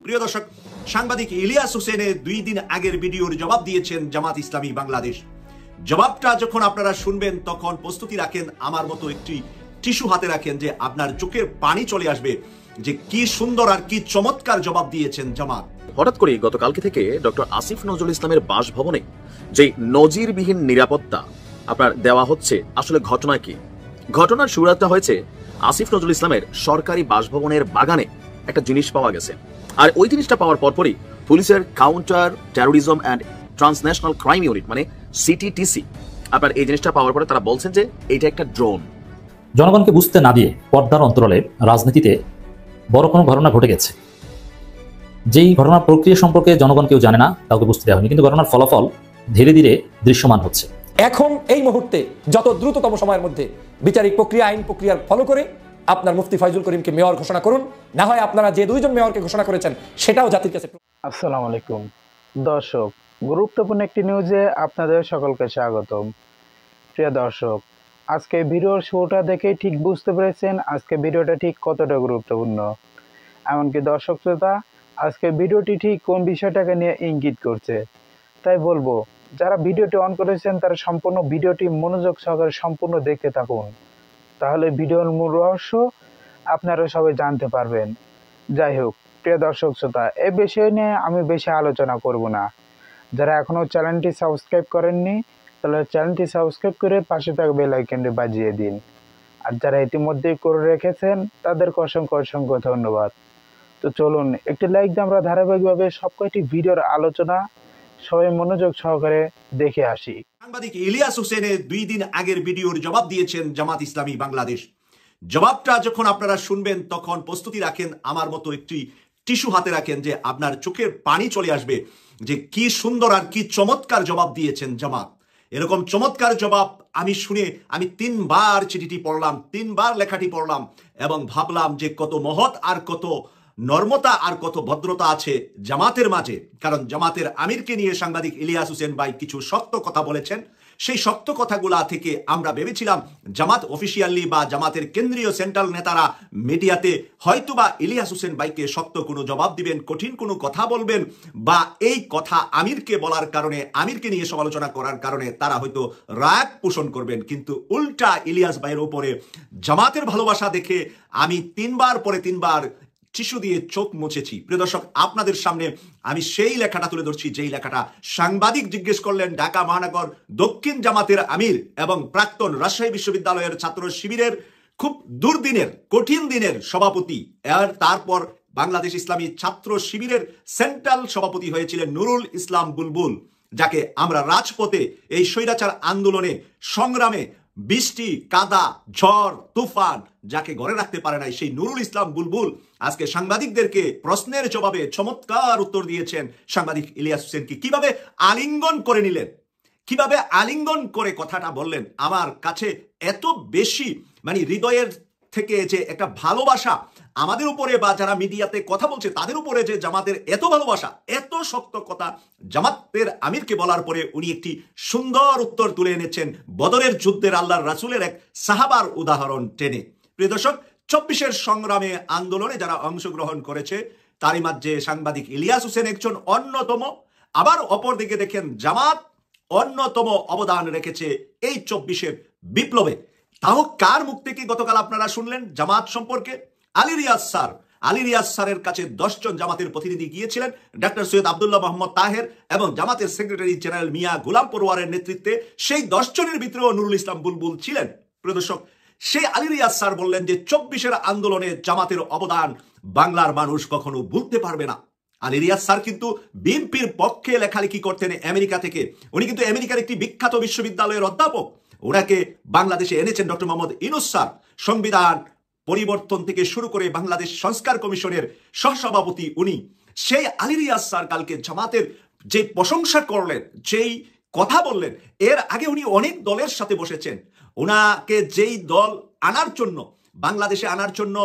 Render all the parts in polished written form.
প্রিয় দর্শক, সাংবাদিক ইলিয়াস হোসেনের 2 দিন আগের ভিডিওর জবাব দিয়েছেন জামাত ইসলামী বাংলাদেশ। জবাবটা যখন আপনারা শুনবেন তখন প্রস্তুতি রাখেন, আমার মতো একটি টিস্যু হাতে রাখেন, যে আপনার চোখের পানি চলে আসবে যে কি সুন্দর আর কি চমৎকার জবাব দিয়েছেন জামাত। হঠাৎ করে গতকালকে থেকে ডক্টর আসিফ নজরুল ইসলামের বাসভবনে যে নজিরবিহীন নিরাপত্তা আপনার দেওয়া হচ্ছে, আসলে ঘটনা কি? ঘটনার শুরুটা হয়েছে আসিফ নজরুল ইসলামের সরকারি বাসভবনের বাগানে একটা জিনিস পাওয়া গেছে। আর ওই জিনিসটা পাওয়ার পরপরই পুলিশের counter terrorism and transnational crime unit মানে সিটিটিসি আপনার এই জিনিসটা পাওয়ার পরে তারা বলছেন যে এটা একটা ড্রোন। জনগণকে বুঝতে না দিয়ে পর্দার অন্তরালে রাজনীতিতে বড় কোনো ঘটনা ঘটে গেছে। যেই ঘটনার প্রক্রিয়া সম্পর্কে জনগণ কেউ জানে না, কাউকে বুঝতে দেওয়া হয়নি, কিন্তু ঘটনার ফলাফল ধীরে ধীরে দৃশ্যমান হচ্ছে। এখন এই মুহূর্তে যত দ্রুততম সময়ের মধ্যে বিচারিক প্রক্রিয়া, আইন প্রক্রিয়ার ফলো করে আপনার মুফতি ফয়জুল করিমকে মেয়র ঘোষণা করুন, না হয় আপনারা যে 2জন মেয়রকে ঘোষণা করেছেন সেটাও জাতির কাছে। আসসালামু আলাইকুম দর্শক, গুরুত্বপূর্ণ একটি নিউজে আপনাদের সকলকে স্বাগতম। প্রিয় দর্শক, আজকে ভিডিওর শুরুটা দেখেই ঠিক বুঝতে পেরেছেন আজকে ভিডিওটা ঠিক কতটা গুরুত্বপূর্ণ। এমনকি দর্শক শ্রোতা, আজকে ভিডিওটি ঠিক কোন বিষয়টাকে নিয়ে ইঙ্গিত করছে, তাই বলবো যারা ভিডিওটি অন করেছেন তারা সম্পূর্ণ ভিডিওটি মনোযোগ সহকারে সম্পূর্ণ দেখতে থাকুন, তাহলে ভিডিওর মূল রহস্য আপনারা সবাই জানতে পারবেন। যাই হোক প্রিয় দর্শক শ্রোতা, এই বিষয় নিয়ে আমি বেশি আলোচনা করব না। যারা এখনো চ্যানেলটি সাবস্ক্রাইব করেননি তাহলে চ্যানেলটি সাবস্ক্রাইব করে পাশে থাকা বেল আইকনটি বাজিয়ে দিন, আর যারা ইতিমধ্যেই করে রেখেছেন তাদেরকে অসংখ্য অসংখ্য ধন্যবাদ। তো চলুন একটি লাইক দিয়ে আমরা ধারাবাহিকভাবে সবকটি ভিডিওর আলোচনা সবাই মনোযোগ সহকারে দেখে আসি। সাংবাদিক ইলিয়াস হোসেনের 2 দিন আগের ভিডিওর জবাব দিয়েছেন জামাত ইসলামী বাংলাদেশ। জবাবটা যখন আপনারা শুনবেন তখন প্রস্তুতি রাখেন, আমার মতো একটি টিস্যু হাতে রাখেন, যে আপনার চোখের পানি চলে আসবে যে কি সুন্দর আর কি চমৎকার জবাব দিয়েছেন জামাত। এরকম চমৎকার জবাব আমি শুনে আমি 3 বার চিঠিটি পড়লাম, 3 বার লেখাটি পড়লাম এবং ভাবলাম যে কত মহৎ আর কত নর্মতা আর কত ভদ্রতা আছে জামাতের মাঝে। কারণ জামাতের আমিরকে নিয়ে সাংবাদিক ইলিয়াস হোসেন ভাই কিছু শক্ত কথা বলেছেন। সেই শক্ত কথাগুলা থেকে আমরা ভেবেছিলাম জামাত অফিসিয়ালি বা জামাতের কেন্দ্রীয় সেন্ট্রাল নেতারা মিডিয়াতে হয়তোবা ইলিয়াস হোসেন ভাইকে শক্ত কোনো জবাব দিবেন, কঠিন কোনো কথা বলবেন, বা এই কথা আমিরকে বলার কারণে, আমিরকে নিয়ে সমালোচনা করার কারণে তারা হয়তো রাগ পোষণ করবেন। কিন্তু উল্টা ইলিয়াস ভাইয়ের উপরে জামাতের ভালোবাসা দেখে আমি 3 বার পরে 3 বার টিস্যু দিয়ে চোখ মুছেছি। প্রিয় দর্শক, আপনাদের সামনে আমি সেই লেখাটা তুলে ধরছি, যেই লেখাটা সাংবাদিক জিজ্ঞেস করলেন ঢাকা মহানগর দক্ষিণ জামাতের আমির এবং প্রাক্তন রাজশাহী বিশ্ববিদ্যালয়ের ছাত্র শিবিরের খুব দুর্দিনের কঠিন দিনের সভাপতি, আর তারপর বাংলাদেশ ইসলামী ছাত্র শিবিরের সেন্ট্রাল সভাপতি হয়েছিলেন নুরুল ইসলাম বুলবুল, যাকে আমরা রাজপথে এই স্বৈরাচার আন্দোলনে সংগ্রামে বৃষ্টি কাদা ঝড় তুফান যাকে ঘরে রাখতে পারে নাই, সেই নুরুল ইসলাম বুলবুল আজকে সাংবাদিকদেরকে প্রশ্নের জবাবে চমৎকার উত্তর দিয়েছেন। সাংবাদিক ইলিয়াস হোসেনকে কিভাবে আলিঙ্গন করে নিলেন, কিভাবে আলিঙ্গন করে কথাটা বললেন, আমার কাছে এত বেশি মানে হৃদয়ের থেকে যে একটা ভালোবাসা আমাদের উপরে বা যারা মিডিয়াতে কথা বলছে তাদের উপরে, যে জামাতের এত ভালোবাসা, এত শক্ত কথা জামাতের আমিরকে বলার পরে উনি একটি সুন্দর উত্তর তুলে এনেছেন বদরের যুদ্ধের আল্লাহর রাসূলের এক সাহাবার উদাহরণ টেনে। প্রিয় দর্শক, 24-এর সংগ্রামে আন্দোলনে যারা অংশগ্রহণ করেছে তারই মাঝে সাংবাদিক ইলিয়াস হোসেন একজন অন্যতম। আবার অপরদিকে দেখেন জামাত অন্যতম অবদান রেখেছে এই 24-এর বিপ্লবে। তাও কার মুখ থেকে গতকাল আপনারা শুনলেন জামাত সম্পর্কে? আলী রিয়াজ স্যারের কাছে 10 জন জামাতের প্রতিনিধি গিয়েছিলেন, ডক্টর সৈয়দ আব্দুল্লাহ মোহাম্মদ তাহের এবং জামাতের সেক্রেটারি জেনারেল মিয়া গোলাম পরোয়ারের নেতৃত্বে। সেই 10 জনের ভিতরেও নুরুল ইসলাম বুলবুল ছিলেন। প্রিয় দর্শক, সেই আলী রিয়াজ স্যার বললেন যে 24-এর আন্দোলনে জামাতের অবদান বাংলার মানুষ কখনো ভুলতে পারবে না। আলী রিয়াজ স্যার কিন্তু বিএনপির পক্ষে লেখালেখি করতেন আমেরিকা থেকে। উনি কিন্তু আমেরিকার একটি বিখ্যাত বিশ্ববিদ্যালয়ের অধ্যাপক। ওনাকে বাংলাদেশে এনেছেন ডক্টর মোহাম্মদ ইউনূস স্যার, সংবিধান পরিবর্তন থেকে শুরু করে বাংলাদেশ সংস্কার কমিশনের সহসভাপতি উনি। সেই আলী রিয়াজ স্যার কালকে জামাতের যে প্রশংসা করলেন, যেই কথা বললেন, এর আগে উনি অনেক দলের সাথে বসেছেন। ওনাকে যেই দল আনার জন্য, বাংলাদেশে আনার জন্য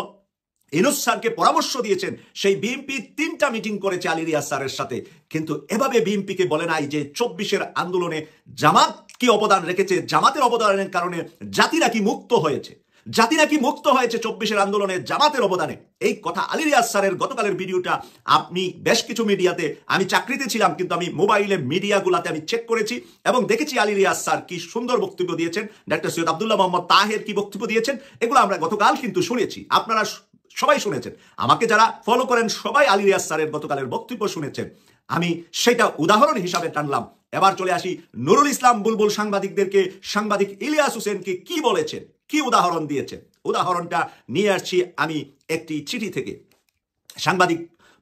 ইউনূস স্যারকে পরামর্শ দিয়েছেন, সেই বিএনপি 3টা মিটিং করেছে আলী রিয়াজ স্যারের সাথে। কিন্তু এভাবে বিএনপিকে বলে নাই যে 24-এর আন্দোলনে জামাত কি অবদান রেখেছে, জামাতের অবদানের কারণে জাতি নাকি মুক্ত হয়েছে। জাতি নাকি মুক্ত হয়েছে 24-এর আন্দোলনে জামাতের অবদানে। এই কথা আলী রিয়াজ স্যারের গতকালের ভিডিওটা আপনি বেশ কিছু মিডিয়াতে, আমি চাকরিতে ছিলাম কিন্তু আমি মোবাইলে মিডিয়াগুলাতে আমি চেক করেছি এবং দেখেছি আলী রিয়াজ স্যার কি সুন্দর বক্তব্য দিয়েছেন, ডাক্তার সৈয়দ আব্দুল্লাহ মোহাম্মদ তাহের কি বক্তব্য দিয়েছেন, এগুলো আমরা গতকাল কিন্তু শুনেছি, আপনারা সবাই শুনেছেন। আমাকে যারা ফলো করেন সবাই আলী রিয়াজ স্যারের গতকালের বক্তব্য শুনেছেন, আমি সেটা উদাহরণ হিসাবে টানলাম। এবার চলে আসি নুরুল ইসলাম বুলবুল সাংবাদিকদেরকে, সাংবাদিক ইলিয়াস হোসেনকে কি বলেছেন, কি উদাহরণ দিয়েছেন। উদাহরণটা নিয়ে আসছি আমি একটি চিঠি থেকে। সাংবাদিক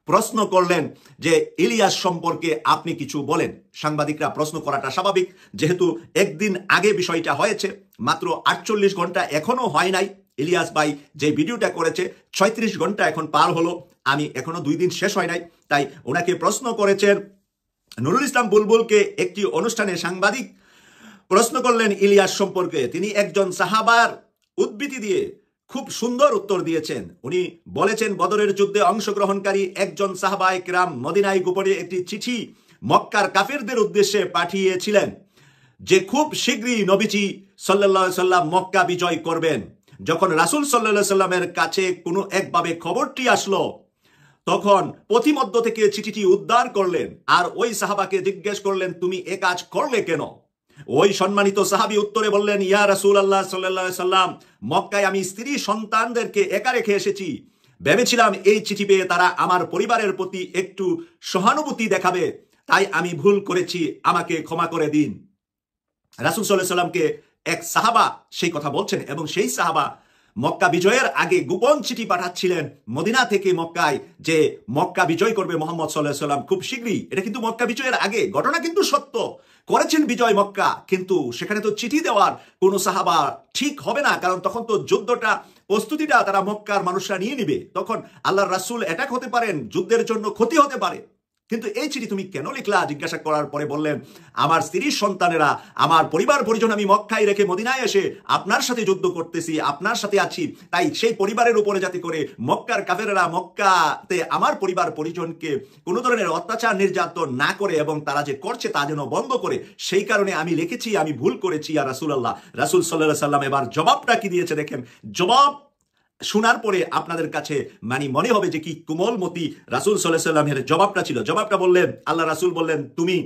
প্রশ্ন করলেন যে ইলিয়াস সম্পর্কে আপনি কিছু বলেন। সাংবাদিকরা প্রশ্ন করাটা স্বাভাবিক, যেহেতু একদিন আগে বিষয়টা হয়েছে, মাত্র 48 ঘন্টা এখনো হয় নাই। ইলিয়াস ভাই যে ভিডিওটা করেছে 36 ঘন্টা এখন পার হলো, আমি এখনো 2 দিন শেষ হয় নাই। তাই ওনাকে প্রশ্ন করেছেন নুরুল ইসলাম বুলবুলকে একটি অনুষ্ঠানে সাংবাদিক প্রশ্ন করলেন ইলিয়াস সম্পর্কে। তিনি একজন সাহাবার উদ্ধৃতি দিয়ে খুব সুন্দর উত্তর দিয়েছেন। উনি বলেছেন বদরের যুদ্ধে অংশগ্রহণকারী একজন সাহাবায়ে কিরাম মদিনায় গোপনে একটি চিঠি মক্কার কাফেরদের উদ্দেশ্যে পাঠিয়েছিলেন যে খুব শীঘ্রই নবীজি সাল্লাল্লাহু আলাইহি সাল্লাম মক্কা বিজয় করবেন। যখন রাসূল সাল্লাল্লাহু আলাইহি সাল্লামের কাছে কোনো একভাবে খবরটি আসলো, তখন পথিমধ্য থেকে চিঠিটি উদ্ধার করলেন আর ওই সাহাবাকে জিজ্ঞেস করলেন তুমি এ কাজ করলে কেন? ওই সম্মানিত সাহাবী উত্তরে বললেন, ইয়া রাসূলুল্লাহ সাল্লাল্লাহু আলাইহি সাল্লাম, মক্কায় আমি স্ত্রী সন্তানদেরকে একা রেখে এসেছি। ভেবেছিলাম এই চিঠি পেয়ে তারা আমার পরিবারের প্রতি একটু সহানুভূতি দেখাবে, তাই আমি ভুল করেছি, আমাকে ক্ষমা করে দিন। রাসূল সাল্লাল্লাহু আলাইহি সাল্লামকে এক সাহাবা সেই কথা বলছেন এবং সেই সাহাবা মক্কা বিজয়ের আগে গোপন চিঠি পাঠাচ্ছিলেন মদিনা থেকে মক্কায়, যে মক্কা বিজয় করবে মুহাম্মদ সাল্লাল্লাহু আলাইহি সাল্লাম খুব শীঘ্রই। এটা কিন্তু মক্কা বিজয়ের আগে ঘটনা, কিন্তু সত্য করেছেন বিজয় মক্কা, কিন্তু সেখানে তো চিঠি দেওয়ার কোন সাহাবা ঠিক হবে না, কারণ তখন তো যুদ্ধটা প্রস্তুতিটা তারা মক্কার মানুষরা নিয়ে নিবে, তখন আল্লাহর রাসূল অ্যাটাক হতে পারেন, যুদ্ধের জন্য ক্ষতি হতে পারে। কিন্তু এই চিঠি তুমি কেন লিখলা জিজ্ঞাসা করার পরে বললেন আমার স্ত্রীর সন্তানেরা, আমার পরিবার পরিজন আমি মক্কায় রেখে মদিনায় এসে আপনার সাথে যুদ্ধ করতেছি, আপনার সাথে আছি, তাই সেই পরিবারের উপরে যাতে করে মক্কার কাফেরেরা মক্কাতে আমার পরিবার পরিজনকে কোনো ধরনের অত্যাচার নির্যাতন না করে এবং তারা যে করছে তা যেন বন্ধ করে, সেই কারণে আমি লিখেছি, আমি ভুল করেছি ইয়া রাসূলুল্লাহ। রাসূল সাল্লাল্লাহু আলাইহি সাল্লাম এবার জবাবটা কি দিয়েছে দেখেন। জবাব শোনার পরে আপনাদের কাছে মনে হবে যে কি কোমলমতি রাসূল সাল্লাল্লাহু আলাইহি সাল্লামের জবাবটা ছিল। জবাবটা বললেন, আল্লাহ রাসূল বললেন তুমি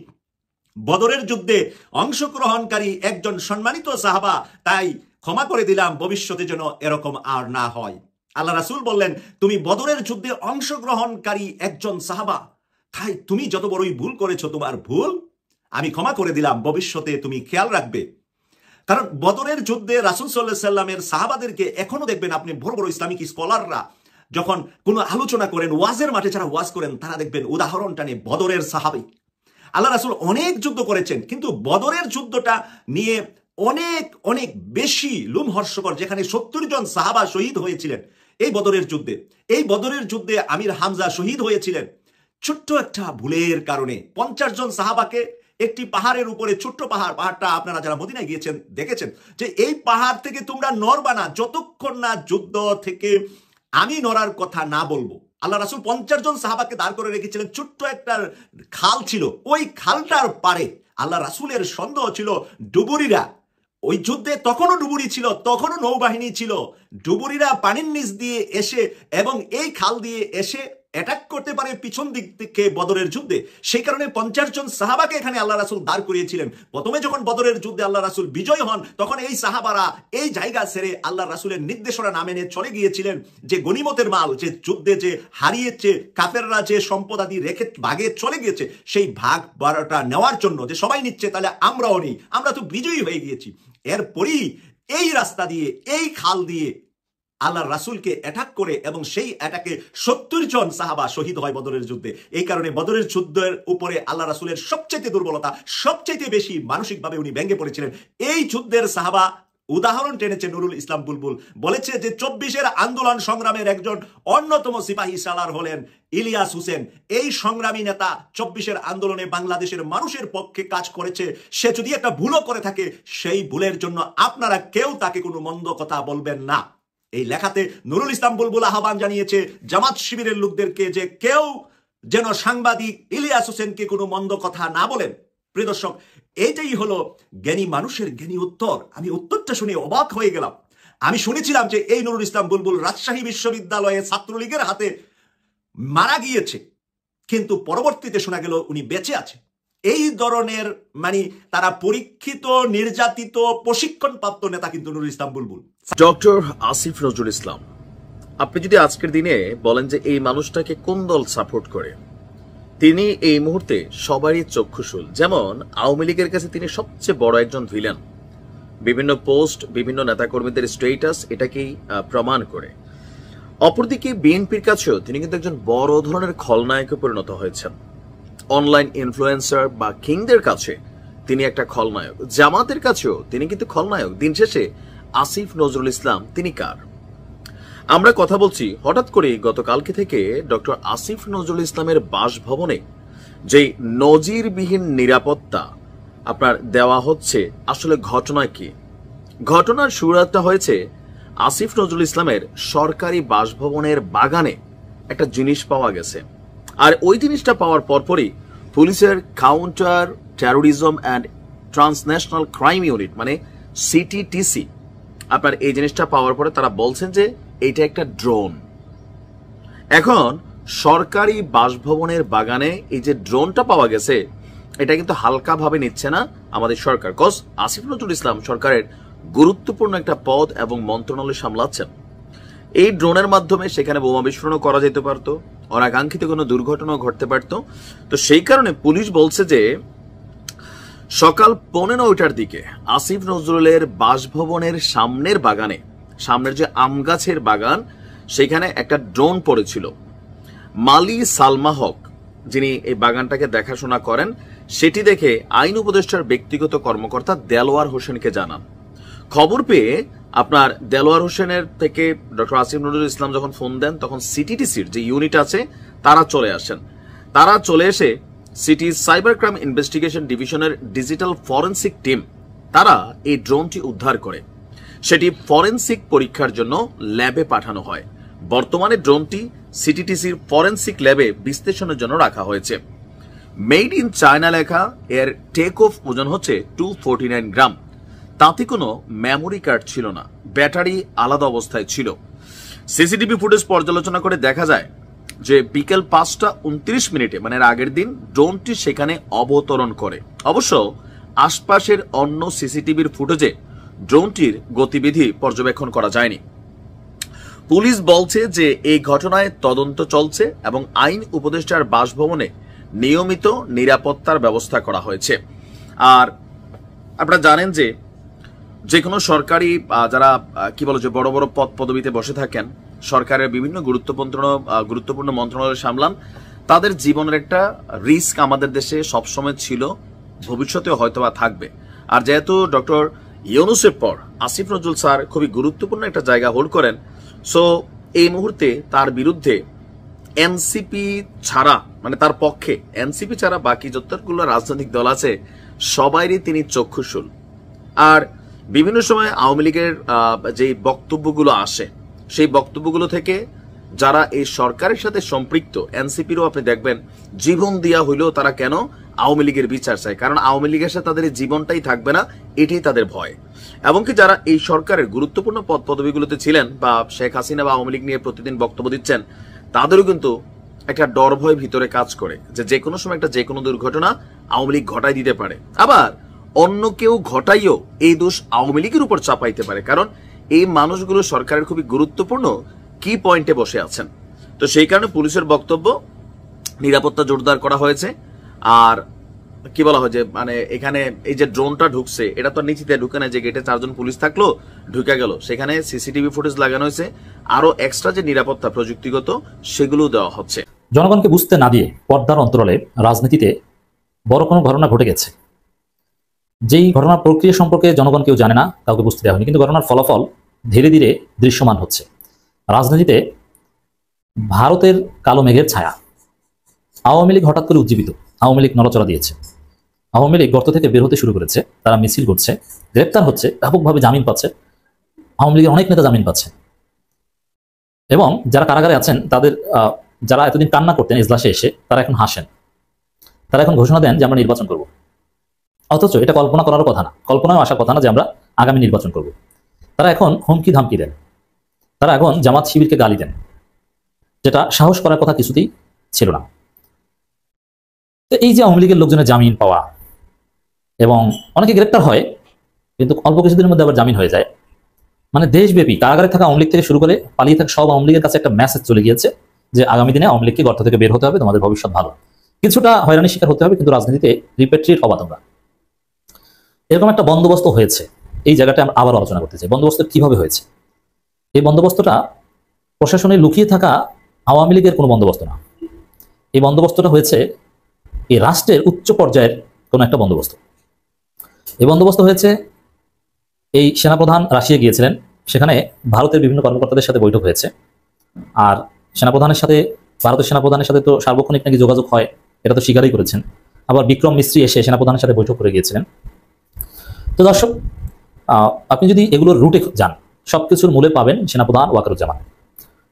বদরের যুদ্ধে অংশগ্রহণকারী একজন সম্মানিত সাহাবা, তাই ক্ষমা করে দিলাম, ভবিষ্যতে যেন এরকম আর না হয়। আল্লাহ রাসূল বললেন তুমি বদরের যুদ্ধে অংশগ্রহণকারী একজন সাহাবা, তাই তুমি যত বড়ই ভুল করেছো তোমার ভুল আমি ক্ষমা করে দিলাম, ভবিষ্যতে তুমি খেয়াল রাখবে। কারণ বদরের যুদ্ধে রাসূল সাল্লাল্লাহু আলাইহি সাল্লামের সাহাবাদেরকে এখনো দেখবেন আপনি বড় বড় ইসলামিক স্কলাররা যখন কোনো আলোচনা করেন, ওয়াজের মাঠে যারা ওয়াজ করেন, তারা দেখবেন উদাহরণ টানে বদরের সাহাবী। আল্লাহ রাসূল অনেক যুদ্ধ করেছেন, কিন্তু বদরের যুদ্ধটা নিয়ে অনেক অনেক বেশি লোমহর্ষকর, যেখানে 70 জন সাহাবা শহীদ হয়েছিলেন এই বদরের যুদ্ধে আমির হামজা শহীদ হয়েছিলেন ছোট্ট একটা ভুলের কারণে। 50 জন সাহাবাকে একটি পাহাড়ের উপরে, ছোট্ট পাহাড়টা আপনারা যারা মদিনায় গিয়েছেন দেখেছেন যে এই পাহাড় থেকে তোমরা নড়বা না যতক্ষণ না যুদ্ধ থেকে আমি নড়ার কথা না বলবো। আল্লাহ রাসূল 50 জন সাহাবাকে দাঁড় করে রেখেছিলেন, ছোট্ট একটা খাল ছিল, ওই খালটার পারে আল্লাহ রাসূলের সন্দেহ ছিল ডুবুরিরা, ওই যুদ্ধে তখনও ডুবুরি ছিল, তখনও নৌবাহিনী ছিল, ডুবুরিরা পানির নিচ দিয়ে এসে এবং এই খাল দিয়ে এসে অ্যাটাক করতে পারে পিছন দিক থেকে বদরের যুদ্ধে। সেই কারণে 50 জন সাহাবাকে এখানে আল্লাহ রাসূল দাঁড় করিয়েছিলেন। প্রথমে যখন বদরের যুদ্ধে আল্লাহ রাসূল বিজয় হন, তখন এই সাহাবারা এই জায়গা ছেড়ে আল্লাহ রাসূলের নির্দেশনা না মেনে চলে গিয়েছিলেন, যে গনিমতের মাল, যে যুদ্ধে যে হারিয়েছে কাফেররা, যে সম্পদ আদি রেখে ভাগে চলে গিয়েছে, সেই ভাগ বারোটা নেওয়ার জন্য, যে সবাই নিচ্ছে তাহলে আমরাও নেই, আমরা তো বিজয়ী হয়ে গিয়েছি। এরপরই এই রাস্তা দিয়ে, এই খাল দিয়ে আল্লাহ রাসূলকে অ্যাটাক করে এবং সেই অ্যাটাকে 70 জন সাহাবা শহীদ হয় বদরের যুদ্ধে। এই কারণে বদরের যুদ্ধের উপরে আল্লাহ রাসূলের সবচাইতে দুর্বলতা, সবচাইতে বেশি মানসিকভাবে উনি ভেঙে পড়েছিলেন। এই যুদ্ধের সাহাবা উদাহরণ টেনেছে নুরুল ইসলাম বুলবুল, বলেছে যে 24-এর আন্দোলন সংগ্রামের একজন অন্যতম সিপাহী সালার হলেন ইলিয়াস হোসেন। এই সংগ্রামী নেতা 24-এর আন্দোলনে বাংলাদেশের মানুষের পক্ষে কাজ করেছে। সে যদি একটা ভুলও করে থাকে, সেই ভুলের জন্য আপনারা কেউ তাকে কোনো মন্দ কথা বলবেন না। এই লেখাতে নুরুল ইসলাম বুলবুল আহ্বান জানিয়েছে জামাত শিবিরের লোকদেরকে যে কেউ যেন সাংবাদিক ইলিয়াস হোসেনকে কোনো মন্দ কথা না বলেন। প্রিয় দর্শক, এইটাই হলো জ্ঞানী মানুষের জ্ঞানী উত্তর। আমি উত্তরটা শুনে অবাক হয়ে গেলাম। আমি শুনেছিলাম যে এই নুরুল ইসলাম বুলবুল রাজশাহী বিশ্ববিদ্যালয়ে ছাত্রলীগের হাতে মারা গিয়েছে, কিন্তু পরবর্তীতে শোনা গেল উনি বেঁচে আছে। এই ধরনের মানে তারা পরীক্ষিত, নির্যাতিত, প্রশিক্ষণপ্রাপ্ত নেতা কিন্তু নুরুল ইসলাম বুলবুল। ডক্টর আসিফ নজরুল ইসলাম, আপনি যদি আজকের দিনে বলেন যে এই মানুষটাকে কোন দল সাপোর্ট করে, তিনি এই মুহূর্তে সবারই চক্ষুশূল। যেমন আওয়ামী লীগের কাছে তিনি সবচেয়ে বড় একজন ভিলেন, বিভিন্ন পোস্ট, বিভিন্ন নেতাকর্মীদের স্টেটাস এটাকেই প্রমাণ করে। অপরদিকে বিএনপির কাছেও তিনি কিন্তু একজন বড় ধরনের খলনায়কে পরিণত হয়েছেন। অনলাইন ইনফ্লুয়েন্সার বা কিংদের কাছে তিনি একটা খলনায়ক, জামাতের কাছেও তিনি কিন্তু খলনায়ক। দিন শেষে আসিফ নজরুল ইসলাম তিনি কার? আমরা কথা বলছি হঠাৎ করে গতকালকে থেকে ডক্টর আসিফ নজরুল ইসলামের বাসভবনে যে নজিরবিহীন নিরাপত্তা আপনার দেওয়া হচ্ছে, আসলে ঘটনা কি? ঘটনার শুরুটা হয়েছে আসিফ নজরুল ইসলামের সরকারি বাসভবনের বাগানে একটা জিনিস পাওয়া গেছে। আর ওই জিনিসটা পাওয়ার পরপরই পুলিশের counter terrorism and transnational crime unit মানে সিটিটিসি আপনার এই জিনিসটা পাওয়ার পরে তারা বলছেন যে এটা একটা ড্রোন। এখন সরকারি বাসভবনের বাগানে এই যে ড্রোনটা পাওয়া গেছে, এটা কিন্তু হালকা ভাবে নিচ্ছে না আমাদের সরকার। কজ আসিফ নজরুল ইসলাম সরকারের গুরুত্বপূর্ণ একটা পদ এবং মন্ত্রণালয় সামলাচ্ছেন। এই ড্রোনের মাধ্যমে সেখানে বোমা বিস্ফোরণও করা যেতে পারত, অনাকাঙ্ক্ষিত কোনো দুর্ঘটনাও ঘটতে পারত। তো সেই কারণে পুলিশ বলছে যে সকাল 9:15টার দিকে আসিফ নজরুলের বাসভবনের সামনের বাগানে, সামনের যে আম গাছের বাগান, সেখানে একটা ড্রোন পড়েছিল। মালি সালমা হক, যিনি এই বাগানটাকে দেখাশোনা করেন, সেটি দেখে আইন উপদেষ্টার ব্যক্তিগত কর্মকর্তা দেলোয়ার হোসেনকে জানান। খবর পেয়ে আপনার দেলোয়ার হোসেনের থেকে ডক্টর আসিফ নজরুল ইসলাম যখন ফোন দেন, তখন সিটিটিসির যে ইউনিট আছে তারা চলে আসেন। তারা চলে এসে সিটি সাইবার ক্রাইম ইনভেস্টিগেশন ডিভিশনের ডিজিটাল ফরেন্সিক টিম তারা এই ড্রোনটি উদ্ধার করে সেটি ফরেন্সিক পরীক্ষার জন্য ল্যাবে পাঠানো হয়। বর্তমানে ড্রোনটি সিটিটিসির ফরেন্সিক ল্যাবে বিশ্লেষণের জন্য রাখা হয়েছে। মেড ইন চায়না লেখা, এর টেক অফ ওজন হচ্ছে 249 গ্রাম। তাতে কোনো মেমোরি কার্ড ছিল না, ব্যাটারি আলাদা অবস্থায় ছিল। সিসিটিভি ফুটেজ পর্যালোচনা করে দেখা যায় যে বিকেল 5:29 মানে এর আগের দিন ড্রোনটি সেখানে অবতরণ করে। অবশ্য আশপাশের অন্য সিসিটিভির ফুটেজে ড্রোনটির গতিবিধি পর্যবেক্ষণ করা যায়নি। পুলিশ বলছে যে এই ঘটনায় তদন্ত চলছে এবং আইন উপদেষ্টার বাসভবনে নিয়মিত নিরাপত্তার ব্যবস্থা করা হয়েছে। আর আপনারা জানেন যে কোনো সরকারি যারা কি বলে যে বড় বড় পদ পদবিতে বসে থাকেন, সরকারের বিভিন্ন গুরুত্বপূর্ণ মন্ত্রণালয় সামলান, তাদের জীবনের একটা রিস্ক আমাদের দেশে সবসময় ছিল, ভবিষ্যতেও হয়তোবা থাকবে। আর যেহেতু ডক্টর ইউনূসের পর আসিফ নজরুল স্যার খুবই গুরুত্বপূর্ণ একটা জায়গা হোল্ড করেন, সো এই মুহূর্তে তার বিরুদ্ধে এনসিপি ছাড়া মানে তার পক্ষে এনসিপি ছাড়া বাকি যতগুলো রাজনৈতিক দল আছে সবাইরই তিনি চক্ষুশূল। আর বিভিন্ন সময় আওয়ামী লীগের যে বক্তব্যগুলো আসে, সেই বক্তব্যগুলো থেকে যারা এই সরকারের সাথে সম্পৃক্ত, এনসিপিরও আপনি দেখবেন জীবন দিয়া হইলেও তারা কেন আওয়ামী লীগের বিচার চায়, কারণ আওয়ামী লীগের সাথে তাদের জীবনটাই থাকবে না, এটাই তাদের ভয়। এমনকি যারা এই সরকারের গুরুত্বপূর্ণ পদ পদবিগুলোতে ছিলেন বা শেখ হাসিনা বা আওয়ামী লীগ নিয়ে প্রতিদিন বক্তব্য দিচ্ছেন, তাদেরও কিন্তু একটা ডর ভয় ভিতরে কাজ করে যে কোনো সময় একটা যে কোনো দুর্ঘটনা আওয়ামী লীগ ঘটাই দিতে পারে। আবার অন্য কেউ ঘটাইও এই দোষ আওয়ামী লীগের উপর চাপাইতে পারে, কারণ এই মানুষগুলো সরকারের খুবই গুরুত্বপূর্ণ কি পয়েন্টে বসে আছেন। তো সেই কারণে পুলিশের বক্তব্য নিরাপত্তা জোরদার করা হয়েছে। আর কি বলা হয় যে মানে এখানে এই যে ড্রোনটা ঢুকছে, এটা তো নিচেতে ঢুকে না যে গেটে 4 জন পুলিশ থাকলো ঢুকে গেল, সেখানে সিসিটিভি ফুটেজ লাগানো হয়েছে, আরো এক্সট্রা যে নিরাপত্তা প্রযুক্তিগত সেগুলো দেওয়া হচ্ছে। জনগণকে বুঝতে না দিয়ে পর্দার অন্তরালে রাজনীতিতে বড় কোনো ঘটনা ঘটে গেছে। যেই ঘটনার প্রক্রিয়া সম্পর্কে জনগণ কেউ জানে না, কাউকে বুঝতে দেওয়া হয়নি, কিন্তু ঘটনার ফলাফল ধীরে ধীরে দৃশ্যমান হচ্ছে। রাজনীতিতে ভারতের কালো মেঘের ছায়া। আওয়ামী লীগ হঠাৎ করে উজ্জীবিত, আওয়ামী লীগ নড়াচড়া দিয়েছে, আওয়ামী লীগ গর্ত থেকে বের হতে শুরু করেছে, তারা মিছিল করছে, গ্রেপ্তার হচ্ছে, ব্যাপকভাবে জামিন পাচ্ছে, আওয়ামী লীগের অনেক নেতা জামিন পাচ্ছে। এবং যারা কারাগারে আছেন তাদের যারা এতদিন কান্না করতেন এজলাসে এসে, তারা এখন হাসেন, তারা এখন ঘোষণা দেন যে আমরা নির্বাচন করব। অথচ এটা কল্পনা করারও কথা না, কল্পনাও আসার কথা না যে আমরা আগামী নির্বাচন করব। তারা এখন হুমকি ধামকি দেন, তারা এখন জামাত শিবিরকে গালি দেন, যেটা সাহস করার কথা কিছুতেই ছিল না। তো এই যে আওয়ামী লীগের লোকজনের জামিন পাওয়া এবং অনেকে গ্রেপ্তার হয় কিন্তু অল্প কিছুদিনের মধ্যে আবার জামিন হয়ে যায়, মানে দেশব্যাপী কারাগারে থাকা আওয়ামী লীগ থেকে শুরু করে পালিয়ে থাকা সব আওয়ামী লীগের কাছে একটা মেসেজ চলে গিয়েছে যে আগামী দিনে আওয়ামী লীগকে গর্ত থেকে বের হতে হবে, তোমাদের ভবিষ্যৎ ভালো। কিছুটা হয়রানির শিকার হতে হবে, কিন্তু রাজনীতিতে রিপেট্রিয়েট হবা তোমরা। এরকম একটা বন্দোবস্ত হয়েছে, এই জায়গাটা আমরা আবার আলোচনা করতে চাই। বন্দোবস্ত কিভাবে হয়েছে? এই বন্দোবস্তটা প্রশাসনে লুকিয়ে থাকা আওয়ামী লীগের কোনো বন্দোবস্ত না। এই বন্দোবস্তটা হয়েছে এই রাষ্ট্রের উচ্চ পর্যায়ের কোনো একটা বন্দোবস্ত। এই বন্দোবস্ত হয়েছে, এই সেনাপ্রধান রাশিয়া গিয়েছিলেন, সেখানে ভারতের বিভিন্ন কর্মকর্তাদের সাথে বৈঠক হয়েছে। আর সেনাপ্রধানের সাথে, ভারতের সেনাপ্রধানের সাথে তো সার্বক্ষণিক নাকি যোগাযোগ হয়, এটা তো স্বীকারই করেছেন। আবার বিক্রম মিস্ত্রি এসে সেনাপ্রধানের সাথে বৈঠক করে গিয়েছিলেন। তো দর্শক, আপনি যদি এগুলোর রুটে যান, সবকিছুর মূলে পাবেন সেনাপ্রধান ওয়াকারুজ্জামান।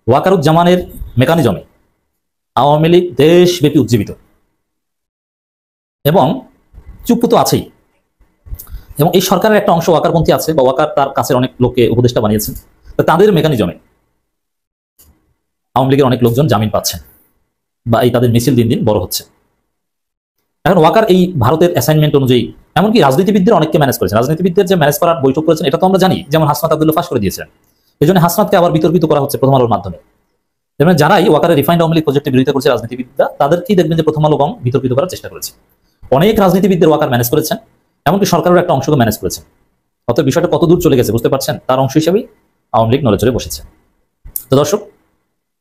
ওয়াকারুজ্জামানের মেকানিজমে আওয়ামী লীগ দেশব্যাপী উজ্জীবিত এবং চুপ তো আছেই। এবং এই সরকারের একটা অংশ ওয়াকারপন্থী আছে, বা ওয়াকার তার কাছের অনেক লোককে উপদেষ্টা বানিয়েছেন। তো তাদের মেকানিজমে আওয়ামী লীগের অনেক লোকজন জামিন পাচ্ছেন, বা এই তাদের মিছিল দিন দিন বড় হচ্ছে। এখন ওয়াকার এই ভারতের অ্যাসাইনমেন্ট অনুযায়ী এমনকি রাজনীতিবিদদের অনেককে ম্যানেজ করেছেন। রাজনীতিবিদদের যে ম্যানেজ করার বৈঠক করেছেন এটা তো আমরা জানি, যেমন হাসনাত আব্দুল্লাহ ফাঁস করে দিয়েছিলেন। এই জন্য হাসনাতকে আবার বিতর্কিত করা হচ্ছে প্রথম আলোর মাধ্যমে। যেমন যারাই ওয়াকারের রিফাইন্ড আওয়ামী লীগ প্রজেক্টের বিরোধিতা করছে রাজনীতিবিদরা, তাদেরকেই দেখবেন যে প্রথম আলো গং বিতর্কিত করার চেষ্টা করেছে। অনেক রাজনীতিবিদদের ওয়াকার ম্যানেজ করেছেন, এমনকি সরকারের একটা অংশকে ম্যানেজ করেছেন। অর্থাৎ বিষয়টা কত দূর চলে গেছে বুঝতে পারছেন? তার অংশ হিসেবেই আওয়ামী লীগ নড়ে চড়ে বসেছে। তো দর্শক,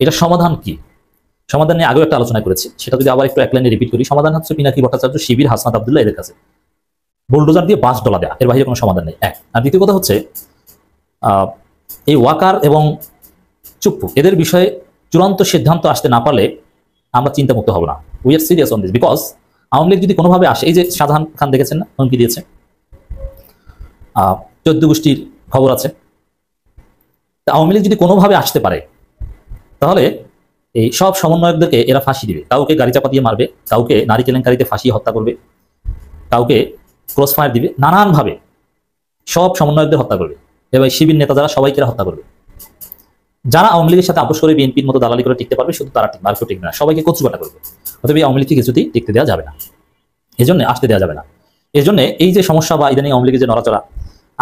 এটা সমাধান কি? সমাধান নিয়ে আগেও একটা আলোচনা করেছি, সেটা যদি আবার একটু এক লাইনে রিপিট করি। সমাধান হচ্ছে পিনাকি ভট্টাচার্য, শিবির, হাসনাত আব্দুল্লাহ এদের কাছে বুলডোজার দিয়ে বাস ডলা দেয়া, এর বাইরে কোনো সমাধান নেই। এক। আর দ্বিতীয় কথা হচ্ছে, এই ওয়াকার এবং চুপ্পু এদের বিষয়ে চূড়ান্ত সিদ্ধান্ত আসতে না পারলে আমরা চিন্তামুক্ত হব না। We are serious on this, because Awami League যদি কোনোভাবে আসে, এই যে শাহজাহান খান দেখেছেন না, হুমকি দিয়েছে, 14 গোষ্ঠীর খবর আছে। আওয়ামী লীগ যদি কোনোভাবে আসতে পারে তাহলে এই সব সমন্বয়কদেরকে এরা ফাঁসি দিবে। কাউকে গাড়ি চাপা দিয়ে মারবে, কাউকে নারী কেলেঙ্কারিতে ফাঁসিয়ে হত্যা করবে, কাউকে ক্রস ফায়ার দিবে, নানানভাবে সব সমন্বয়কদের হত্যা করবে। এবার শিবির নেতা যারা সবাইকে হত্যা করবে। যারা আওয়ামী লীগের সাথে আপোষ করে বিএনপির মতো দালালি করে টিকতে পারবে, শুধু তারা টিকবে, আর কেউ টিকবে না। সবাইকে কচুকাটা করবে। অতএব আওয়ামী লীগকে কিছুতেই টিকতে দেওয়া যাবে না, এই জন্য আসতে দেওয়া যাবে না। এই জন্য এই যে সমস্যা বা ইদানিং আওয়ামী লীগের যে নড়াচড়া,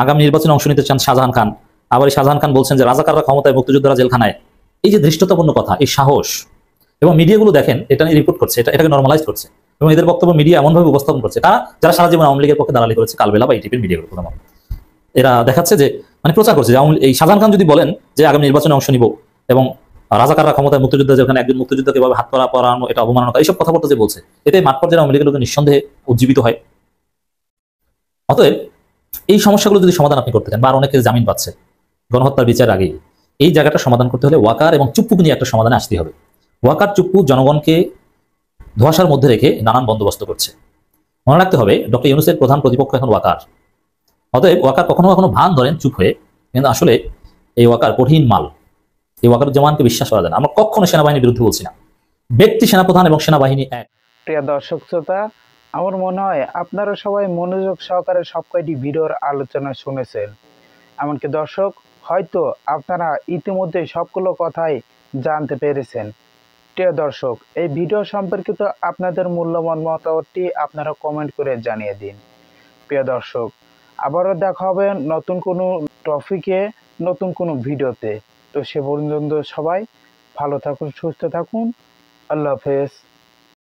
আগামী নির্বাচনে অংশ নিতে চান শাহজাহান খান, আবার এই শাহজাহান খান বলছেন যে রাজাকাররা ক্ষমতায়, মুক্তিযোদ্ধারা জেলখানায়। এই যে ধৃষ্টতাপূর্ণ কথা, এই সাহস, এবং মিডিয়াগুলো দেখেন এটা নিয়ে রিপোর্ট করছে, এটাকে নর্মালাইজ করছে, এবং এদের বক্তব্য মিডিয়া এমনভাবে উপস্থাপন করছে, তারা যারা সারা জীবন আওয়ামী লীগের পক্ষে দালালি করেছে, কালবেলা বা এই টিভির মিডিয়াগুলো প্রথম এরা দেখাচ্ছে যে মানে প্রচার করছে যে এই শাহজাহান খান যদি বলেন যে আগামী নির্বাচনে অংশ নিব এবং রাজাকাররা ক্ষমতায়, মুক্তিযোদ্ধা যেখানে একজন মুক্তিযোদ্ধাকে ভাবে হাত করা পরানো, এটা অবমাননা, এইসব কথাবার্তা যে বলছে, এতে মাঠ পর্যায়ে আওয়ামী লীগের লোক নিঃসন্দেহে উজ্জীবিত হয়। অতএব এই সমস্যাগুলো যদি সমাধান আপনি করতে চান, বা অনেকের জামিন পাচ্ছে গণহত্যার বিচার আগেই, এই জায়গাটা সমাধান করতে হলে ওয়াকার এবং চুপ্পুকে নিয়ে একটা সমাধানে আসতে হবে। ওয়াকার চুপ্পু জনগণকে ধোঁয়াশার মধ্যে রেখে নানান বন্দোবস্ত করছে। মনে রাখতে হবে ডক্টর ইউনূসের প্রধান প্রতিপক্ষ এখন ওয়াকার। অতএব ওয়াকার কখনো কখনো ভান ধরেন চুপ হয়ে, কিন্তু আসলে এই ওয়াকার কঠিন মাল। এই ওয়াকারুজ্জামানকে বিশ্বাস করা যায় না। আমরা কখনো সেনাবাহিনীর বিরুদ্ধে বলছি না, ব্যক্তি সেনাপ্রধান এবং সেনাবাহিনী এক। প্রিয় দর্শক শ্রোতা, আমার মনে হয় আপনারা সবাই মনোযোগ সহকারে সব কয়টি ভিডিওর আলোচনা শুনেছেন। এমনকি দর্শক, হয়তো আপনারা ইতিমধ্যে সবগুলো কথাই জানতে পেরেছেন। প্রিয় দর্শক, এই ভিডিও সম্পর্কিত আপনাদের মূল্যবান মতামতটি আপনারা কমেন্ট করে জানিয়ে দিন। প্রিয় দর্শক, আবারও দেখা হবে নতুন কোনো টপিকে, নতুন কোনো ভিডিওতে। তো সে পর্যন্ত সবাই ভালো থাকুন, সুস্থ থাকুন। আল্লাহ হাফেজ।